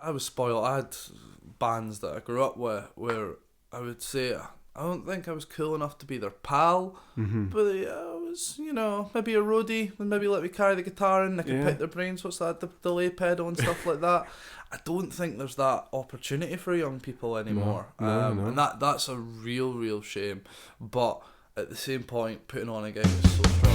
I was spoiled. I had bands that I grew up with where I would say I don't think I was cool enough to be their pal, but I was, maybe a roadie and maybe let me carry the guitar and I could pick their brains. What's that? The delay pedal and stuff like that. I don't think there's that opportunity for young people anymore, No. and that's a real shame. But at the same point, putting on a gig is so stressful.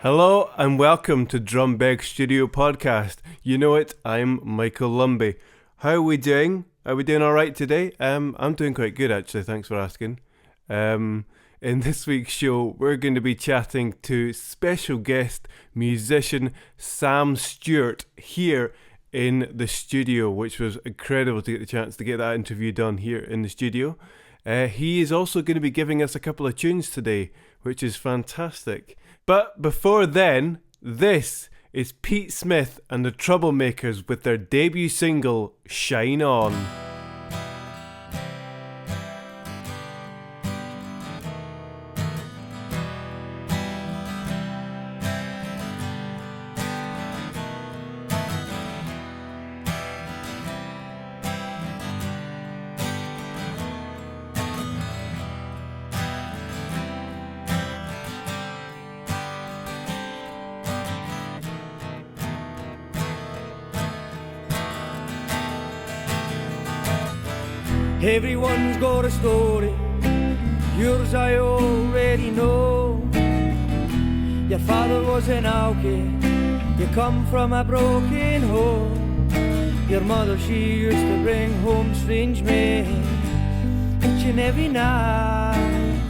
Hello and welcome to Drumbeg Studio Podcast. You know it, I'm Michael Lumby. How are we doing? Are we doing alright today? I'm doing quite good actually, thanks for asking. In this week's show, we're going to be chatting to special guest musician Sam Stewart here in the studio, which was incredible to get the chance to get that interview done here in the studio. He is also going to be giving us a couple of tunes today, which is fantastic. But before then, this is Pete Smith and the Troublemakers with their debut single, Shine On. Everyone's got a story, yours I already know. Your father was an alkie, you come from a broken home. Your mother, she used to bring home strange men each and every night.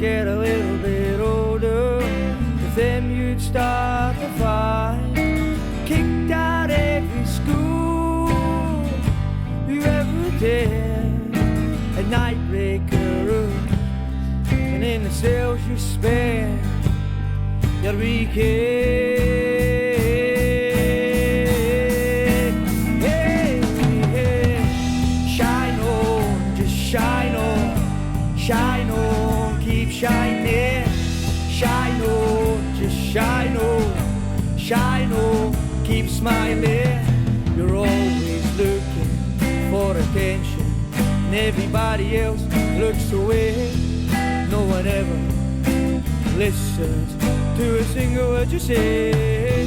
Get a little bit older, with them you'd start to fight. Kicked out every school you ever did. A nightbreaker, and in the cells you spend your weekend. Hey, hey. Shine on, just shine on, keep shining. Shine on, just shine on, keep smiling. You're always looking for attention. And everybody else looks away. No one ever listens to a single word you say.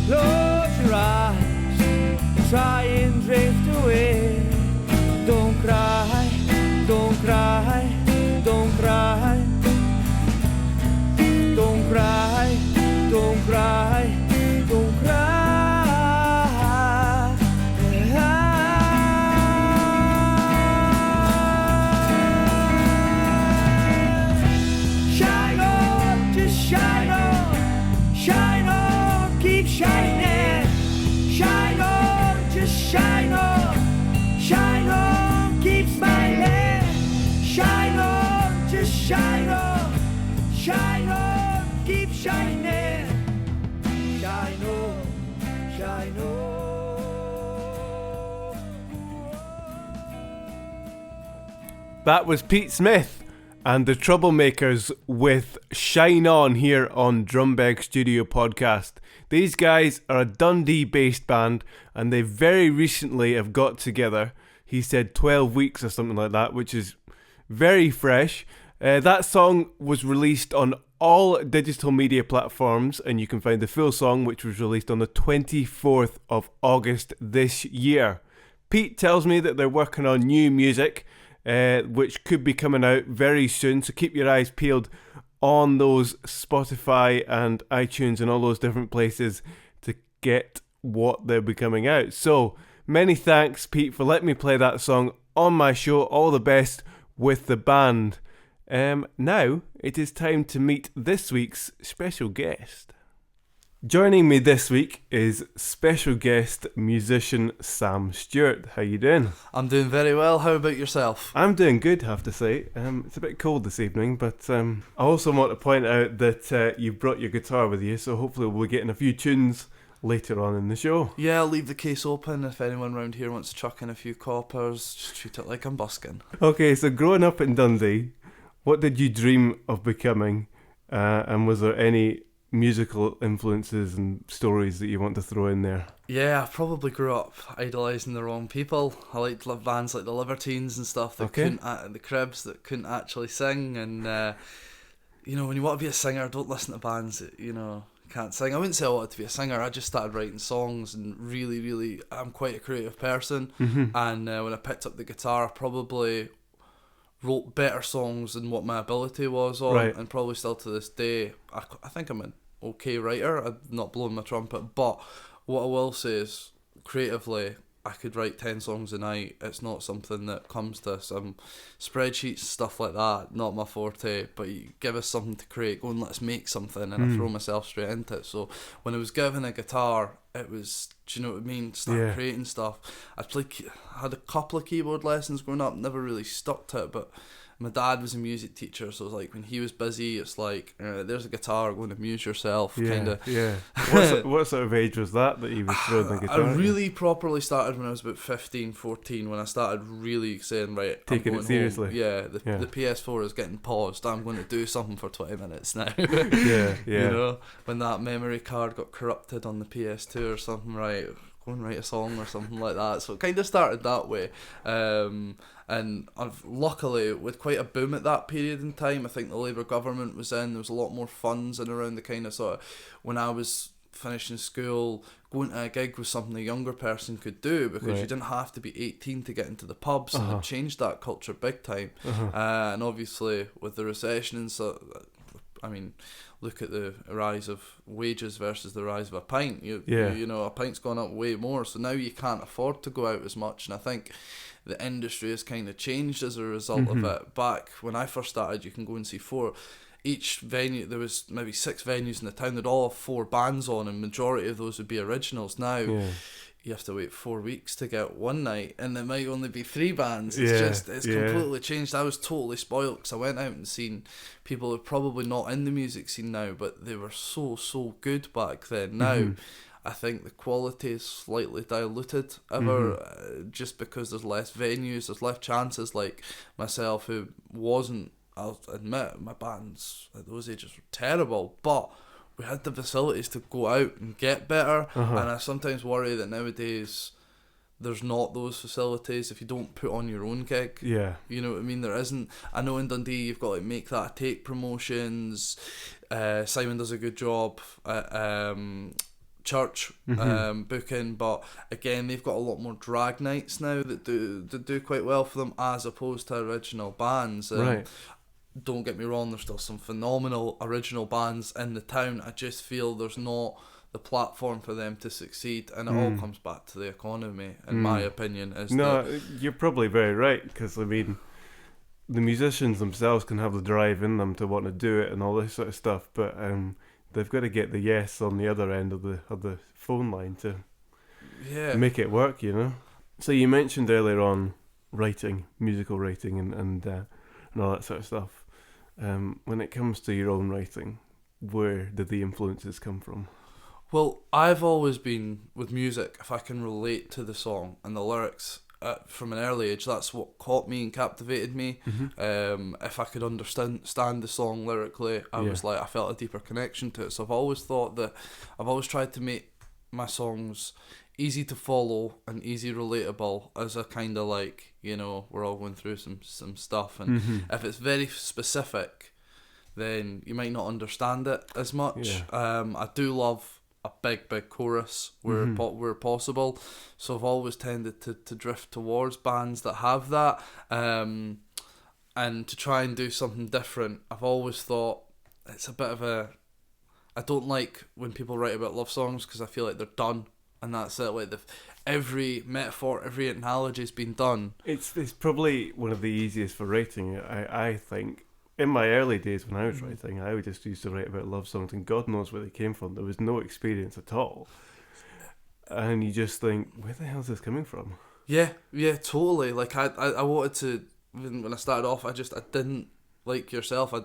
Close your eyes and try and drift away. Don't cry, don't cry, don't cry. Don't cry, don't cry, don't cry. Shining, shine on, just shine on, keep smiling. Shine on, just shine on, keep shining. Shine on. That was Pete Smith and the Troublemakers with Shine On here on Drumbeg Studio Podcast. These guys are a Dundee-based band and they very recently have got together. He said 12 weeks or something like that, which is very fresh. That song was released on all digital media platforms and you can find the full song, which was released on the 24th of August this year. Pete tells me that they're working on new music, which could be coming out very soon, so keep your eyes peeled on those Spotify and iTunes and all those different places to get what they'll be coming out. So many thanks, Pete, for letting me play that song on my show. All the best with the band. Now it is time to meet this week's special guest. Joining me this week is special guest musician Sam Stewart. How you doing? I'm doing very well. How about yourself? I'm doing good, I have to say. It's a bit cold this evening, but I also want to point out that you brought your guitar with you, so hopefully we'll be getting a few tunes later on in the show. Yeah, I'll leave the case open. If anyone round here wants to chuck in a few coppers, just treat it like I'm busking. Okay, so growing up in Dundee, what did you dream of becoming? And was there any musical influences and stories that you want to throw in there? Yeah, I probably grew up idolising the wrong people. I liked bands like the Libertines and stuff that couldn't, the Cribs that couldn't actually sing. And, when you want to be a singer, don't listen to bands that, can't sing. I wouldn't say I wanted to be a singer. I just started writing songs and really, I'm quite a creative person. And when I picked up the guitar, I probably wrote better songs than what my ability was on. Right. And probably still to this day, I think I'm an okay writer. I'm not blowing my trumpet, but what I will say is, creatively, I could write 10 songs a night. It's not something that comes to some spreadsheets, stuff like that, not my forte, but you give us something to create, go and let's make something, and I throw myself straight into it. So when I was given a guitar, it was, do you know what I mean, start creating stuff. I had a couple of keyboard lessons growing up, never really stuck to it, but my dad was a music teacher, so it was like when he was busy, it's like, there's a guitar, go and amuse yourself, kind of. Yeah. What sort of age was that he was throwing the guitar? I really properly started when I was about 15, 14, when I started really saying, right, taking I'm going it seriously. Home. Yeah, the PS4 is getting paused, I'm going to do something for 20 minutes now. Yeah. When that memory card got corrupted on the PS2 or something, right, go and write a song or something like that. So it kind of started that way. And I've luckily, with quite a boom at that period in time, I think the Labour government was in, there was a lot more funds in around the kind of sort of, when I was finishing school, going to a gig was something a younger person could do, because you didn't have to be 18 to get into the pubs, and it changed that culture big time. And obviously with the recession and so, I mean, look at the rise of wages versus the rise of a pint. A pint's gone up way more, so now you can't afford to go out as much, and I think the industry has kind of changed as a result of it. Back when I first started, you can go and see each venue, there was maybe 6 venues in the town, they'd all have 4 bands on, and majority of those would be originals. Now you have to wait 4 weeks to get one night, and there might only be 3 bands. It's completely changed. I was totally spoiled, because I went out and seen people who are probably not in the music scene now, but they were so good back then. Now I think the quality is slightly diluted just because there's less venues, there's less chances. Like myself, who wasn't, I'll admit, my bands at those ages were terrible, but we had the facilities to go out and get better. And I sometimes worry that nowadays there's not those facilities if you don't put on your own gig. You know what I mean? There isn't. I know in Dundee you've got like Make That a Take promotions. Simon does a good job at church booking, but again they've got a lot more drag nights now that do quite well for them, as opposed to original bands. Don't get me wrong, there's still some phenomenal original bands in the town. I just feel there's not the platform for them to succeed, and it all comes back to the economy, in my opinion. You're probably very right, because I mean, the musicians themselves can have the drive in them to want to do it and all this sort of stuff, but they've got to get the yes on the other end of the phone line to make it work, So you mentioned earlier on musical writing and all that sort of stuff. When it comes to your own writing, where did the influences come from? Well, I've always been, with music, if I can relate to the song and the lyrics from an early age, that's what caught me and captivated me. If I could understand the song lyrically, I felt a deeper connection to it. So I've always tried to make my songs easy to follow and easy relatable, as a kind of like, we're all going through some stuff, and if it's very specific, then you might not understand it as much. I do love a big chorus where possible, so I've always tended to drift towards bands that have that, and to try and do something different. I've always thought it's a bit of I don't like when people write about love songs, because I feel like they're done and that's it. Like every metaphor, every analogy's been done. It's probably one of the easiest for writing. I think in my early days when I was writing, I would just used to write about love songs, and God knows where they came from. There was no experience at all, and you just think, where the hell is this coming from? Yeah, totally. Like I wanted to, when I started off, I didn't, like yourself, I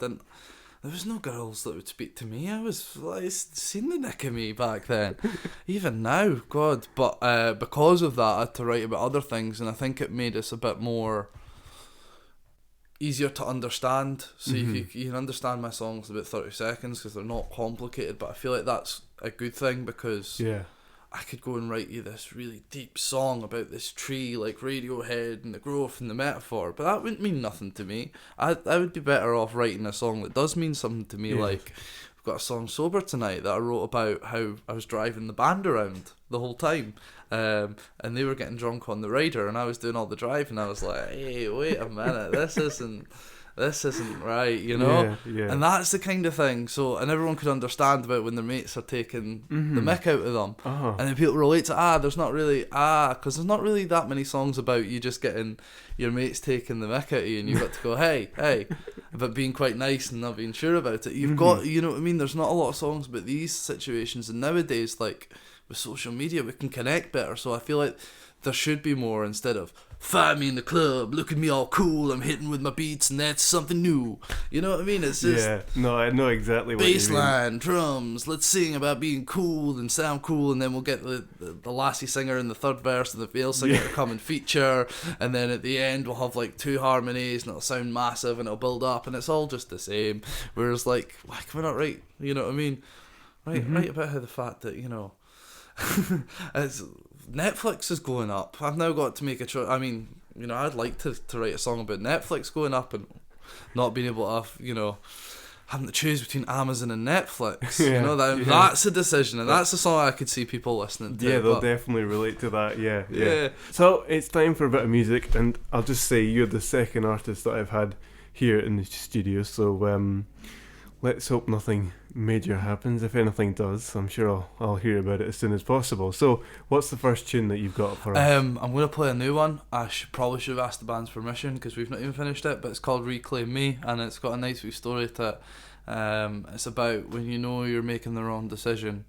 there was no girls that would speak to me. I was like, seen the nick of me back then. Even now, God. But because of that, I had to write about other things, and I think it made us a bit more easier to understand. So you can understand my songs in about 30 seconds because they're not complicated, but I feel like that's a good thing because I could go and write you this really deep song about this tree like Radiohead and the growth and the metaphor, but that wouldn't mean nothing to me. I would be better off writing a song that does mean something to me. Like, I've got a song, Sober Tonight, that I wrote about how I was driving the band around the whole time, and they were getting drunk on the rider and I was doing all the driving. I was like, hey, wait a minute, this isn't right, you know? And that's the kind of thing. So, and everyone could understand about when their mates are taking the mick out of them. And then people relate to, there's not really, because there's not really that many songs about you just getting your mates taking the mick out of you and you've got to go, hey, but being quite nice and not being sure about it. You've got, you know what I mean? There's not a lot of songs about these situations. And nowadays, like, with social media, we can connect better. So I feel like there should be more instead of, find me in the club, look at me all cool, I'm hitting with my beats and that's something new. You know what I mean? It's just no, I know exactly what you mean. Bassline, drums, let's sing about being cool and sound cool, and then we'll get the lassie singer in the third verse and the male singer to come and feature, and then at the end we'll have like 2 harmonies and it'll sound massive and it'll build up and it's all just the same. Whereas like, why can we not write, you know what I mean? Write about how the fact that, you know, it's Netflix is going up. I've now got to make a choice. I mean, you know, I'd like to write a song about Netflix going up and not being able to, you know, having to choose between Amazon and Netflix. You know, that's a decision, and that's a song I could see people listening to. Yeah, they'll definitely relate to that. Yeah. So it's time for a bit of music, and I'll just say you're the second artist that I've had here in the studio. So let's hope nothing major happens. If anything does, I'm sure I'll hear about it as soon as possible. So what's the first tune that you've got for us? I'm going to play a new one. I probably should have asked the band's permission because we've not even finished it, but it's called Reclaim Me, and it's got a nice wee story to it. It's about when you know you're making the wrong decision,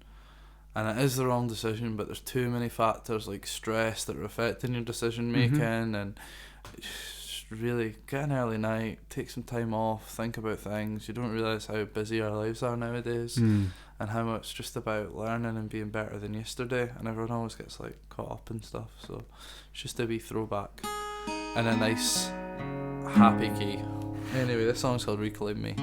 and it is the wrong decision, but there's too many factors like stress that are affecting your decision making, and really get an early night, take some time off, think about things. You don't realise how busy our lives are nowadays, and how much it's just about learning and being better than yesterday, and everyone always gets like caught up in stuff. So it's just a wee throwback and a nice happy key. Anyway, this song's called Reclaim Me.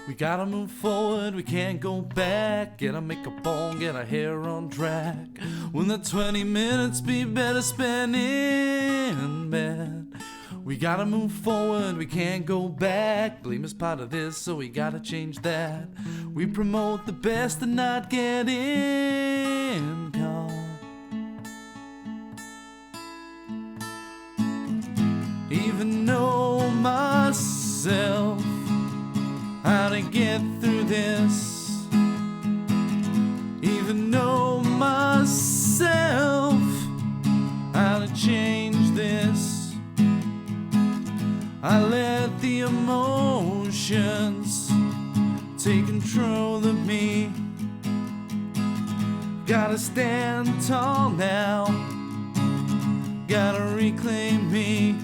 We gotta move forward, we can't go back. Get our makeup on, get our hair on track. When the 20 minutes be better spent in bed. We gotta move forward, we can't go back. Blame is part of this, so we gotta change that. We promote the best and not get in caught. Even know myself how to get through this. Even know myself how to change this. I let the emotions take control of me. Gotta stand tall now. Gotta reclaim me.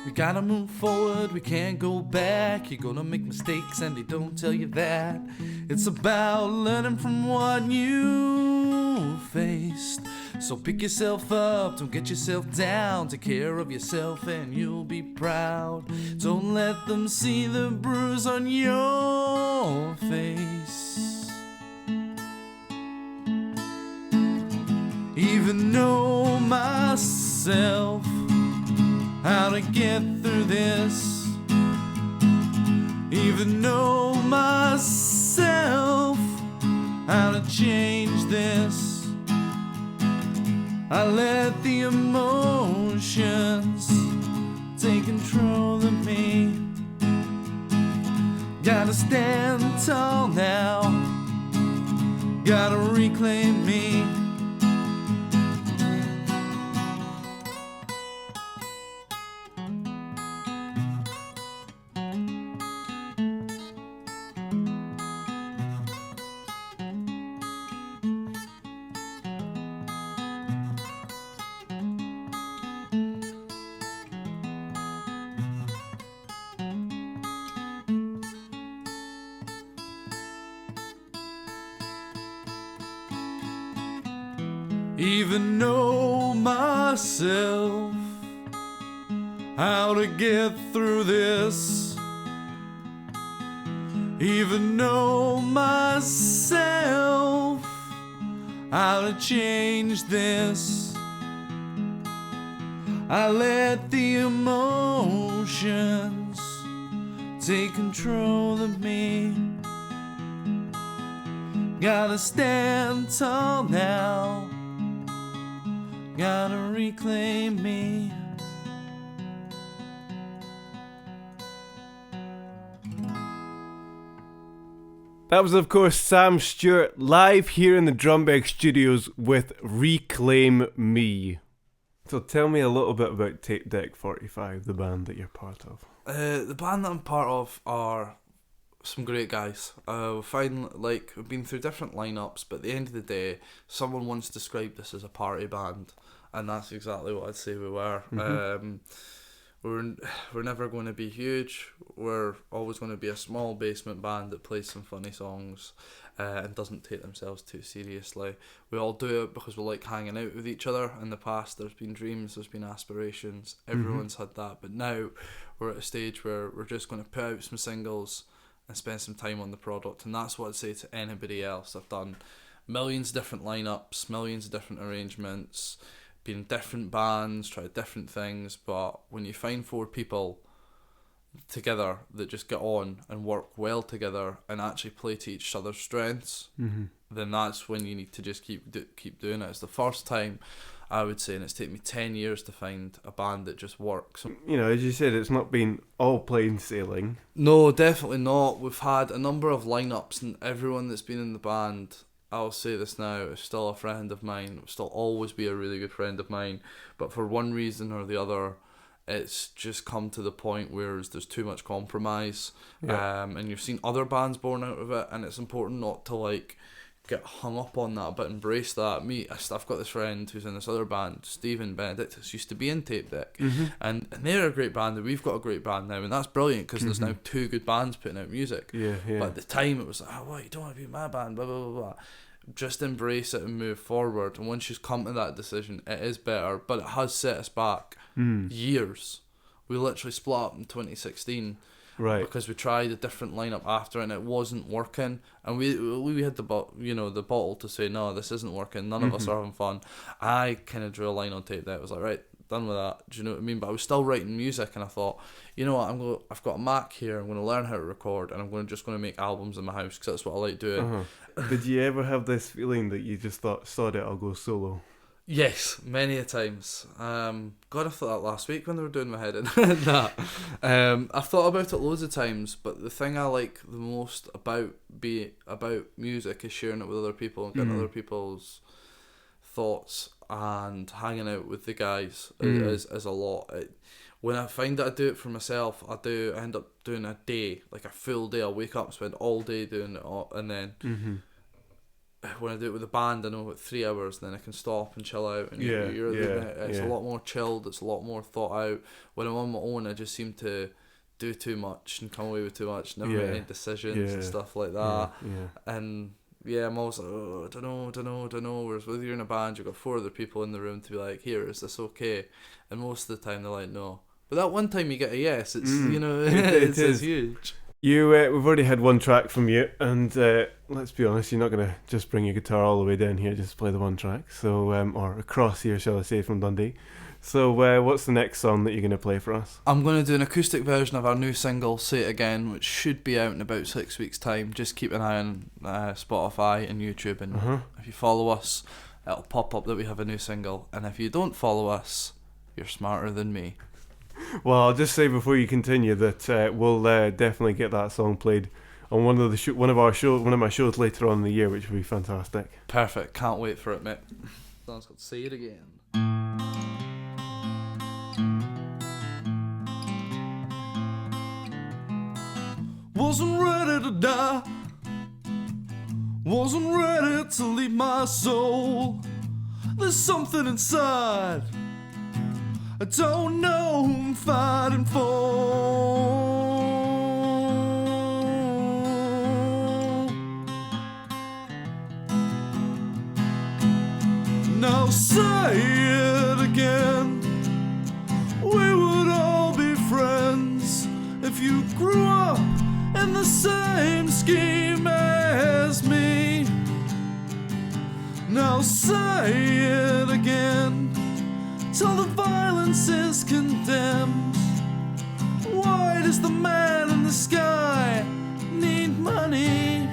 We gotta move forward, we can't go back. You're gonna make mistakes and they don't tell you that. It's about learning from what you faced. So pick yourself up, don't get yourself down. Take care of yourself and you'll be proud. Don't let them see the bruise on your face. Even know myself how to get through this. Even know myself how to change this. I let the emotions take control of me. Gotta stand tall now. Gotta reclaim me. even know myself how to get through this, even know myself how to change this. I let the emotions take control of me. Gotta stand tall now, gotta reclaim me. That was, of course, Sam Stewart live here in the Drumbeg Studios with Reclaim Me. So tell me a little bit about Tape Deck 45, the band that you're part of. The band that I'm part of are some great guys. We've been through different lineups, but at the end of the day, someone once described this as a party band, and that's exactly what I'd say we were. Mm-hmm. We're never going to be huge. We're always going to be a small basement band that plays some funny songs and doesn't take themselves too seriously. We all do it because we like hanging out with each other. In the past, there's been dreams, there's been aspirations. Everyone's had that. But now we're at a stage where we're just going to put out some singles and spend some time on the product. And that's what I'd say to anybody else. I've done millions of different lineups, millions of different arrangements, been in different bands, tried different things, but when you find four people together that just get on and work well together and actually play to each other's strengths, then that's when you need to just keep doing it. It's the first time, I would say, and it's taken me 10 years to find a band that just works. You know, as you said, it's not been all plain sailing. No, definitely not. We've had a number of lineups, and everyone that's been in the band, I'll say this now, is still a friend of mine, will still always be a really good friend of mine, but for one reason or the other, it's just come to the point where there's too much compromise, and you've seen other bands born out of it, and it's important not to get hung up on that, but embrace that. I've got this friend who's in this other band, Stephen Benedictus, used to be in Tape Deck, and they're a great band, and we've got a great band now, and that's brilliant because there's now two good bands putting out music. But at the time it was like, oh, what, you don't want to be in my band, blah blah blah blah. Just embrace it and move forward, and once you've come to that decision, it is better, but it has set us back years. We literally split up in 2016. Right. Because we tried a different lineup after and it wasn't working, and we had the bottle to say, no, this isn't working, none of us are having fun. I kind of drew a line on Tape that was like, right, done with that. Do you know what I mean? But I was still writing music, and I thought, you know what, I've got a Mac here, I'm going to learn how to record, and I'm just going to make albums in my house because that's what I like doing. Did you ever have this feeling that you just thought, sod it, I'll go solo? Yes, many a times. God, I thought that last week when they were doing my head in. I've thought about it loads of times, but the thing I like the most about music is sharing it with other people and getting other people's thoughts and hanging out with the guys is a lot. When I find that I do it for myself, I end up doing a day, like a full day. I'll wake up, spend all day doing it, and then when I do it with a band, I know about 3 hours, and then I can stop and chill out. And it's a lot more chilled. It's a lot more thought out. When I'm on my own, I just seem to do too much and come away with too much. Never make any decisions and stuff like that. And I'm always like, oh, I don't know. Whereas with you're in a band, you've got 4 other people in the room to be like, here, is this okay? And most of the time they're like, no. But that one time you get a yes, it's it's huge. We've already had one track from you, and let's be honest, you're not going to just bring your guitar all the way down here, just play the one track, so or across here, shall I say, from Dundee. So what's the next song that you're going to play for us? I'm going to do an acoustic version of our new single, Say It Again, which should be out in about 6 weeks' time. Just keep an eye on Spotify and YouTube, and if you follow us, it'll pop up that we have a new single, and if you don't follow us, you're smarter than me. Well, I'll just say before you continue that we'll definitely get that song played on one of my shows later on in the year, which will be fantastic. Perfect, can't wait for it, mate. Sounds good. Say it again. Wasn't ready to die, wasn't ready to leave my soul. There's something inside, I don't know who I'm fighting for. Now Now say it again. We would all be friends if you grew up in the same scheme as me. Now say it again, till the violence is condemned. Why does the man in the sky need money?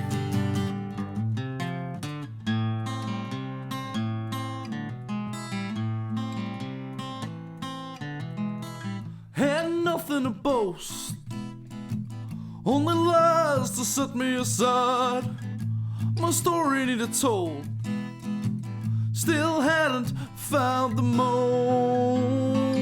Had nothing to boast, only lies to set me aside. My story needed told, still hadn't found the mold.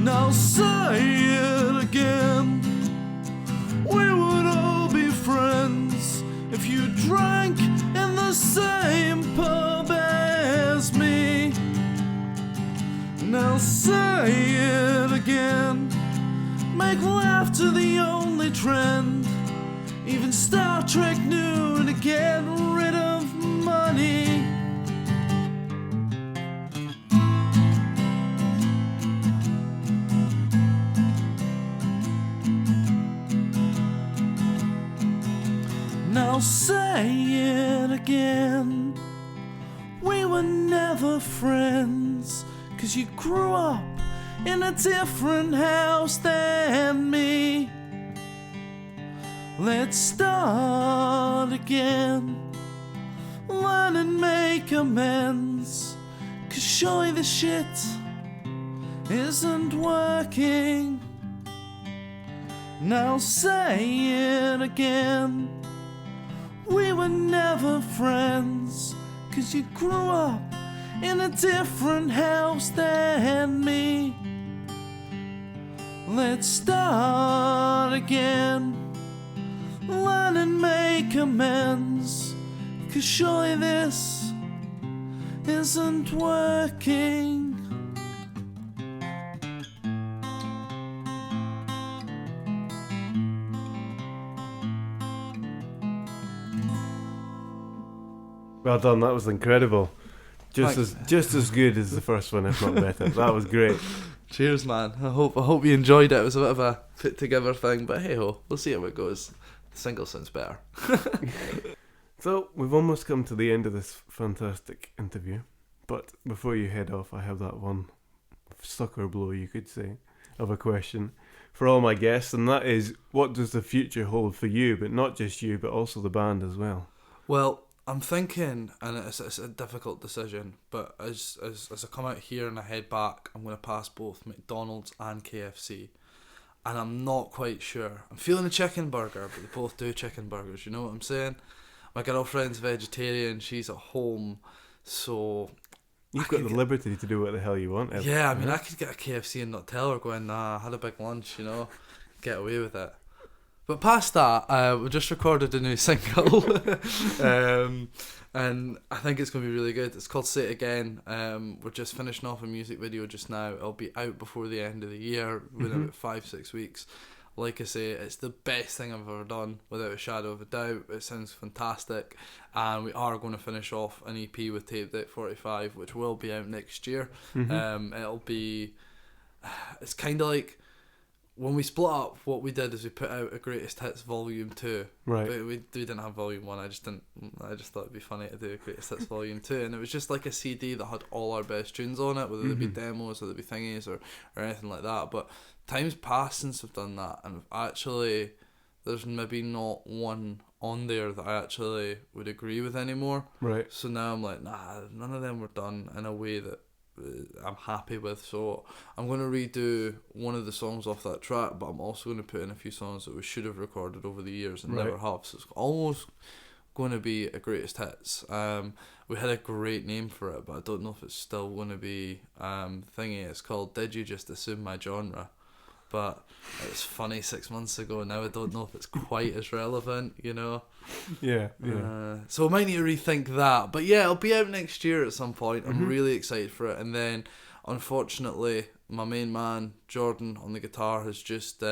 Now say it again. We would all be friends if you drank in the same pub as me. Now say it again. Make laughter the only trend. Even Star Trek knew to get rid of money. Now say it again. We were never friends, 'cause you grew up in a different house than me. Let's start again. Learn and make amends, 'cause surely the shit isn't working. Now say it again. We were never friends, 'cause you grew up in a different house than me. Let's start again. Learn and make amends, 'cause surely this isn't working. Well done, that was incredible. Just Thanks. as good as the first one, if not better. That was great. Cheers, man. I hope you enjoyed it. It was a bit of a put together thing, but hey ho, we'll see how it goes. The single sounds better. So, we've almost come to the end of this fantastic interview. But before you head off, I have that one sucker blow, you could say, of a question for all my guests, and that is, what does the future hold for you, but not just you, but also the band as well? Well, I'm thinking, and it's a difficult decision, but as I come out here and I head back, I'm going to pass both McDonald's and KFC. And I'm not quite sure. I'm feeling a chicken burger, but they both do chicken burgers, you know what I'm saying? My girlfriend's vegetarian, she's at home, so... You've got the liberty to do what the hell you want. Yeah, I mean, I could get a KFC and not tell her, going, nah, I had a big lunch, you know, get away with it. But past that, we just recorded a new single, and I think it's going to be really good. It's called Say It Again. We're just finishing off a music video just now. It'll be out before the end of the year, within about 5-6 weeks. Like I say, it's the best thing I've ever done, without a shadow of a doubt. It sounds fantastic, and we are going to finish off an EP with Tape Deck 45, which will be out next year. It'll be, it's kind of like, when we split up, what we did is we put out a Greatest Hits Volume 2. Right. But we didn't have Volume 1. I just thought it'd be funny to do a Greatest Hits Volume 2. And it was just like a CD that had all our best tunes on it, whether they be demos or they be thingies or anything like that. But time's passed since we've done that. And actually, there's maybe not one on there that I actually would agree with anymore. Right. So now I'm like, nah, none of them were done in a way that I'm happy with, so I'm going to redo one of the songs off that track, but I'm also going to put in a few songs that we should have recorded over the years and never have, so it's almost going to be a Greatest Hits. We had a great name for it, but I don't know if it's still going to be thingy. It's called Did You Just Assume My Genre? But it's funny 6 months ago, now I don't know if it's quite as relevant, you know. Yeah. So I might need to rethink that. But yeah, it'll be out next year at some point. I'm really excited for it. And then, unfortunately, my main man, Jordan, on the guitar, has just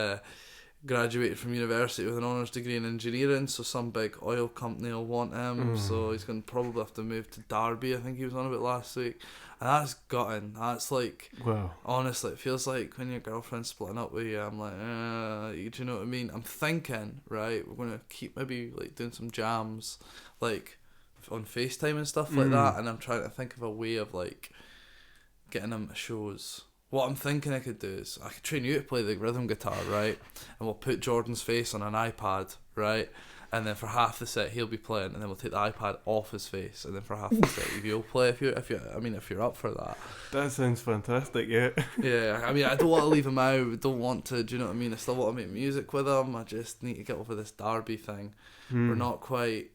graduated from university with an honours degree in engineering, so some big oil company will want him, so he's going to probably have to move to Derby, I think he was on about last week, and that's gutting. That's like, wow. Honestly, it feels like when your girlfriend's splitting up with you, I'm like, do you know what I mean? I'm thinking, right, we're going to keep maybe like doing some jams, like on FaceTime and stuff like that, and I'm trying to think of a way of like getting him to shows. What I'm thinking I could do is I could train you to play the rhythm guitar, right? And we'll put Jordan's face on an iPad, right? And then for half the set he'll be playing, and then we'll take the iPad off his face, and then for half the set you'll play if you're up for that. That sounds fantastic, yeah. Yeah, I mean, I don't want to leave him out. I don't want to, do you know what I mean? I still want to make music with him. I just need to get over this Derby thing. We're not quite,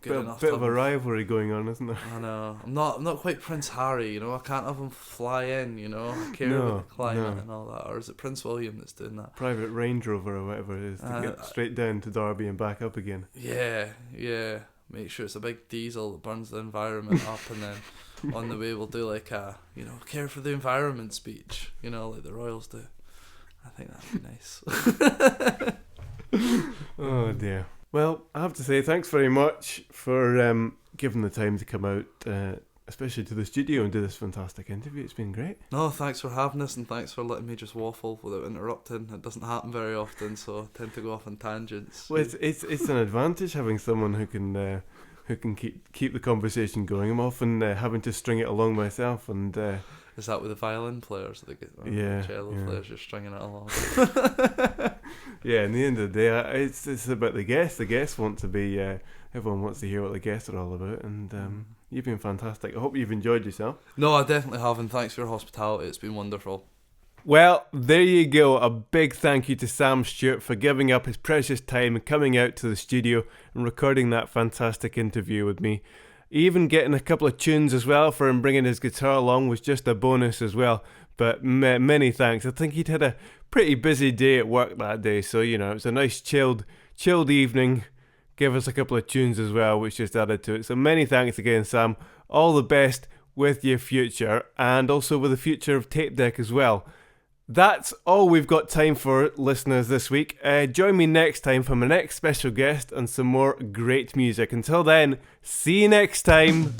good enough. Bit of a rivalry going on, isn't there? I know. I'm not quite Prince Harry, I can't have him fly in, I care about the climate and all that. Or is it Prince William that's doing that? Private Range Rover or whatever it is to get straight down to Derby and back up again. Yeah. Make sure it's a big diesel that burns the environment up, and then on the way we'll do like a, care for the environment speech, like the Royals do. I think that'd be nice. Oh dear. Well, I have to say thanks very much for giving the time to come out, especially to the studio and do this fantastic interview. It's been great. No, thanks for having us, and thanks for letting me just waffle without interrupting. It doesn't happen very often, so I tend to go off on tangents. Well, it's an advantage having someone who can keep the conversation going. I'm often having to string it along myself, and is that with the violin players, the cello players? You're stringing it along. Yeah, in the end of the day, it's about the guests. The guests want to be. Everyone wants to hear what the guests are all about, and you've been fantastic. I hope you've enjoyed yourself. No, I definitely have, and thanks for your hospitality. It's been wonderful. Well, there you go. A big thank you to Sam Stewart for giving up his precious time and coming out to the studio and recording that fantastic interview with me. Even getting a couple of tunes as well for him bringing his guitar along was just a bonus as well. But many thanks. I think he'd had a pretty busy day at work that day, so it was a nice chilled evening. Gave us a couple of tunes as well, which just added to it. So many thanks again, Sam. All the best with your future, and also with the future of Tape Deck as well. That's all we've got time for, listeners, this week. Join me next time for my next special guest and some more great music. Until then, see you next time.